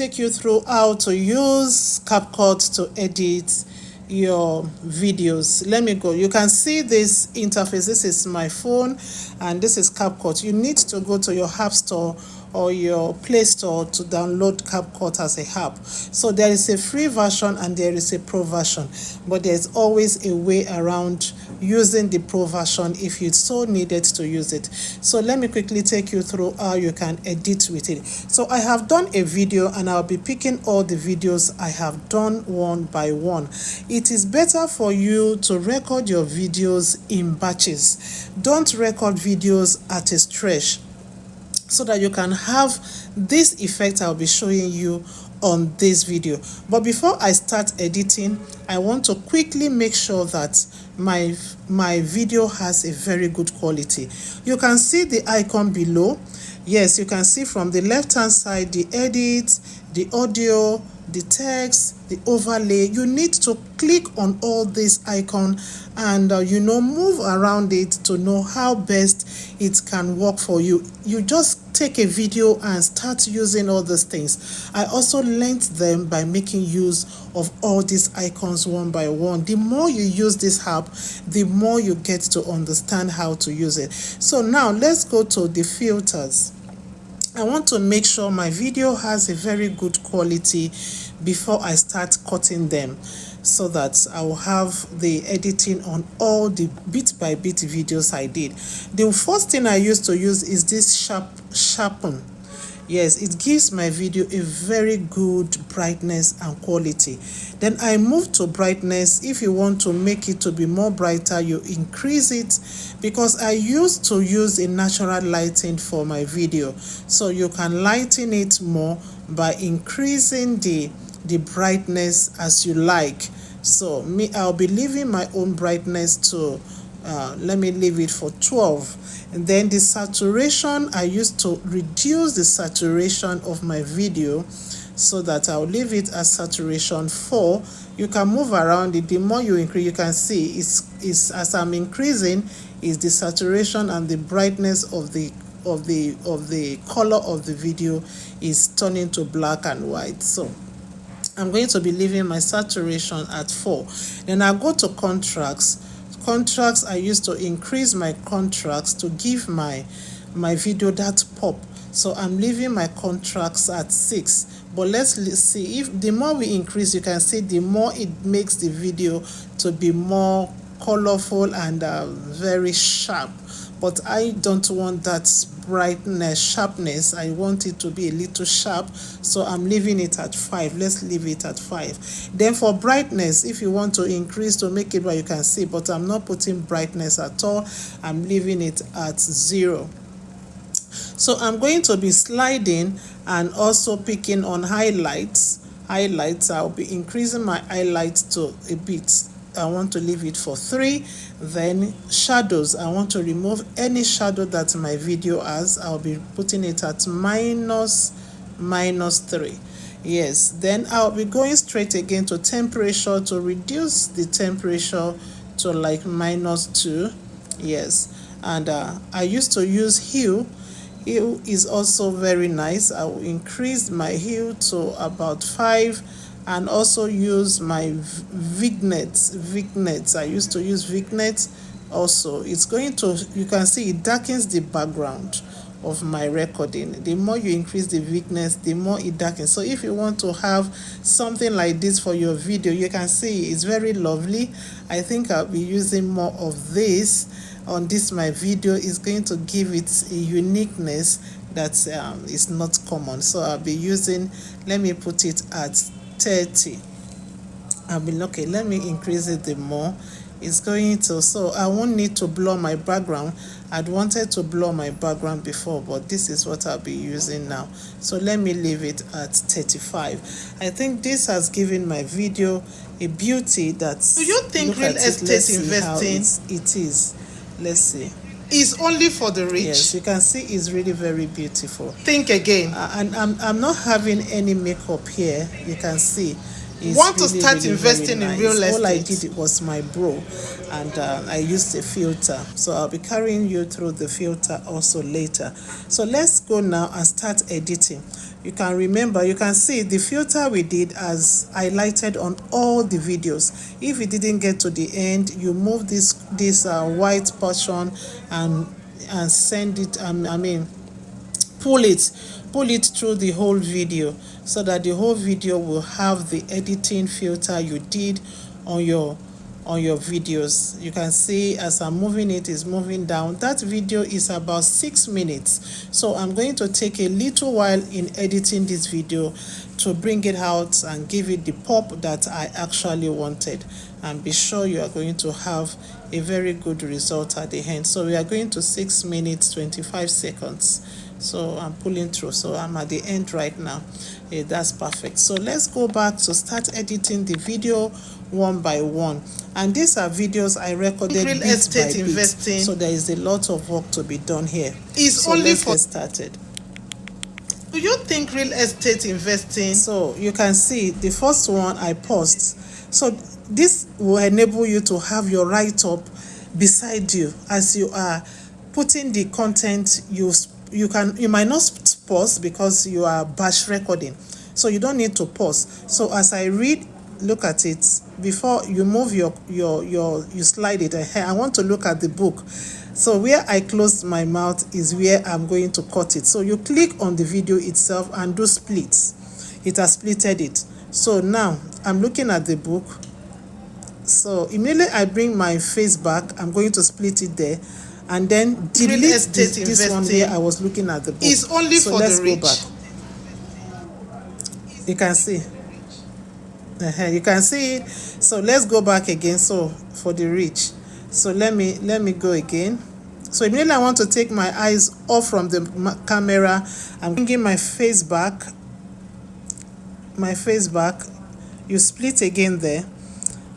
Take you through how to use CapCut to edit your videos. Let me go. You can see this interface. This is my phone and this is CapCut. You need to go to your App Store or your Play Store to download CapCut as a app. So there is a free version and there is a pro version, but there's always a way around using the pro version if you so needed to use it. So let me quickly take you through how you can edit with it. So I have done a video and I'll be picking all the videos I have done one by one. It is better for you to record your videos in batches. Don't record videos at a stretch, so that you can have this effect I'll be showing you on this video. But before I start editing, I want to quickly make sure that my video has a very good quality. You can see the icon below. Yes, you can see from the left hand side the edit, the audio, the text, the overlay. You need to click on all these icons and move around it to know how best it can work for you. You just take a video and start using all these things. I also learned them by making use of all these icons one by one. The more you use this app, the more you get to understand how to use it. So now let's go to the filters. I want to make sure my video has a very good quality before I start cutting them, so that I will have the editing on all the bit by bit videos I did. The first thing I used to use is this sharpen. Yes, it gives my video a very good brightness and quality. Then I move to brightness. If you want to make it to be more brighter, you increase it, because I used to use a natural lighting for my video. So you can lighten it more by increasing the brightness as you like. So I'll be leaving my own brightness to let me leave it for 12. And then the saturation, I used to reduce the saturation of my video, so that I'll leave it as saturation 4. You can move around it. The more you increase, you can see it's as I'm increasing, is the saturation and the brightness of the color of the video is turning to black and white. So I'm going to be leaving my saturation at 4. Then I'll go to contrast. I used to increase my contrast to give my video that pop. So I'm leaving my contrast at 6. But let's see, if the more we increase, you can see the more it makes the video to be more colorful and very sharp. But I don't want that sharpness. I want it to be a little sharp, so I'm leaving it at 5. Let's leave it at 5. Then for brightness, if you want to increase to make it where you can see, but I'm not putting brightness at all. I'm leaving it at 0. So I'm going to be sliding and also picking on highlights. I'll be increasing my highlights to a bit. I want to leave it for 3. Then shadows, I want to remove any shadow that my video has. I'll be putting it at minus 3. Yes, then I'll be going straight again to temperature to reduce the temperature to like -2. Yes, and I used to use hue. Hue is also very nice. I will increase my hue to about 5. And also use my vignette. I used to use vignette also. It's going to, you can see it darkens the background of my recording. The more you increase the vignette, the more it darkens. So if you want to have something like this for your video, you can see it's very lovely. I think I'll be using more of this on this my video. Is going to give it a uniqueness that is not common. So I'll be using, let me put it at 30. Okay, let me increase it the more. It's going to, so I won't need to blur my background. I'd wanted to blur my background before, but this is what I'll be using now. So let me leave it at 35. I think this has given my video a beauty that's, do you think real estate investing it is? Let's see. Is only for the rich? Yes, you can see it's really very beautiful. Think again. And I'm not having any makeup here. You can see. Want to start investing in real estate? All I did was my brow, and I used a filter. So I'll be carrying you through the filter also later. So let's go now and start editing. you can remember, you can see the filter we did as highlighted on all the videos. If it didn't get to the end, you move this white portion and send it, pull it through the whole video, so that the whole video will have the editing filter you did on your videos. You can see as I'm moving it is moving down. That video is about 6 minutes, so I'm going to take a little while in editing this video to bring it out and give it the pop that I actually wanted, and be sure you are going to have a very good result at the end. So we are going to 6 minutes 25 seconds. So I'm pulling through, so I'm at the end right now. That's perfect. So let's go back to start editing the video one by one, and these are videos I recorded real bit estate by investing, bit, so there is a lot of work to be done here. Is so only let's for get started. Do you think real estate investing? So you can see the first one I paused. So this will enable you to have your write-up beside you as you are putting the content. You might not pause because you are batch recording, so you don't need to pause. So as I read, look at it before you move you slide it ahead. I want to look at the book. So where I closed my mouth is where I'm going to cut it. So you click on the video itself and do splits. It has splitted it. So now I'm looking at the book. So immediately I bring my face back, I'm going to split it there, and then delete this one where I was looking at the book. Is only so for let's the go back. You can see. You can see it. So let's go back again. So for the rich. So let me go again. So immediately I want to take my eyes off from the camera. I'm bringing my face back. You split again there.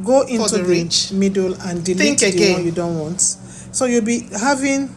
Go into the middle and delete the one you don't want. So you'll be having,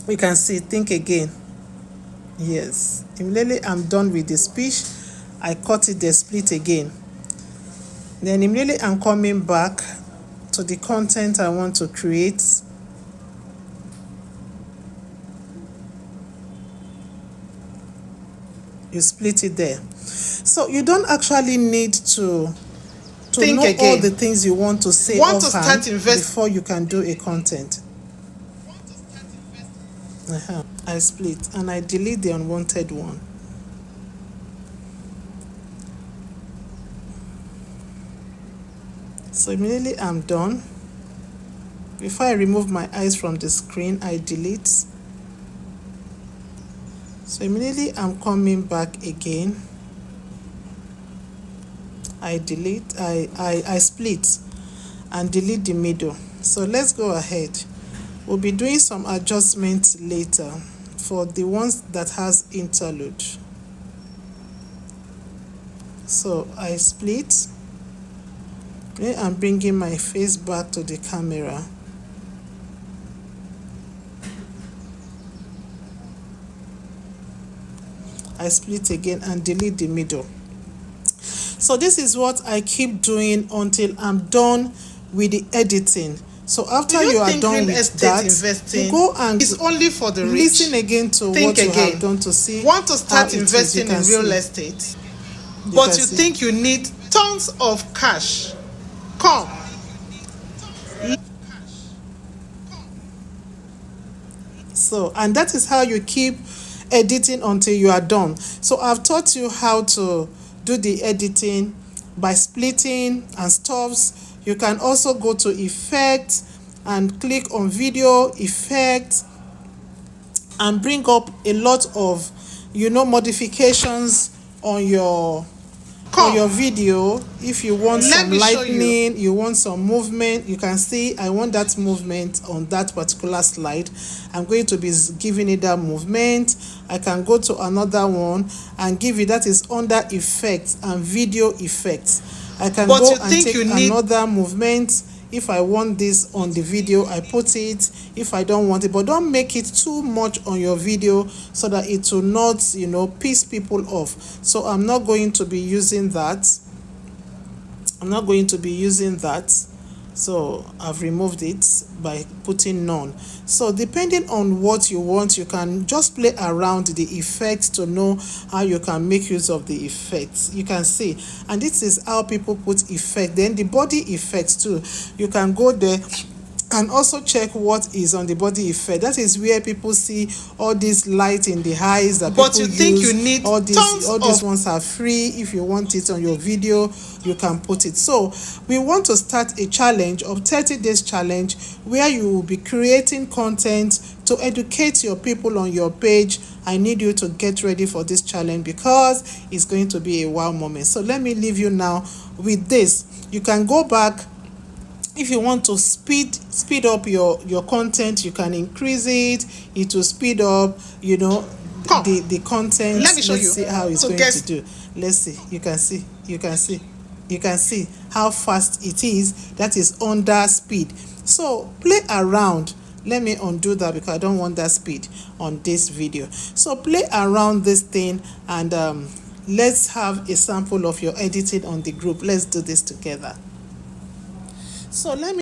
we can see, think again. Yes. Immediately I'm done with the speech, I cut it there, split again. Then immediately I'm coming back to the content I want to create. You split it there. So you don't actually need to know all the things you want to say offhand before you can do a content. I split and I delete the unwanted one. So immediately I'm done. Before I remove my eyes from the screen, I delete. So immediately I'm coming back again. I delete, I split and delete the middle. So let's go ahead. We'll be doing some adjustments later for the ones that has interlude. So I split. I'm bringing my face back to the camera. I split again and delete the middle. So this is what I keep doing until I'm done with the editing. So after you are done with that, you go and it's only for the rich. Listen again to what you have done to see. Want to start investing in real estate, but you think you need tons of cash? Come. So, and that is how you keep editing until you are done. So I've taught you how to do the editing by splitting and stuffs. You can also go to effect and click on video effect and bring up a lot of modifications on your video. If you want some lightning, you want some movement, you can see I want that movement on that particular slide. I'm going to be giving it that movement. I can go to another one and give it, that is under effects and video effects. I can go and take another movement. If I want this on the video, I put it. If I don't want it, but don't make it too much on your video so that it will not, piss people off. So I'm not going to be using that. So I've removed it by putting none. So depending on what you want, you can just play around the effects to know how you can make use of the effects. You can see, and this is how people put effect. Then the body effects too, you can go there and also check what is on the body effect. That is where people see all this light in the eyes that but people you think use. you need all these of ones are free. If you want it on your video, you can put it. So we want to start a challenge of 30 days challenge where you will be creating content to educate your people on your page. I need you to get ready for this challenge because it's going to be a wow moment. So let me leave you now with this. You can go back. If you want to speed up your content, you can increase it. It will speed up, the content. Let me show you. See how it's going to do. Let's see. You can see how fast it is. That is under speed. So play around. Let me undo that because I don't want that speed on this video. So play around this thing and let's have a sample of your editing on the group. Let's do this together. So let me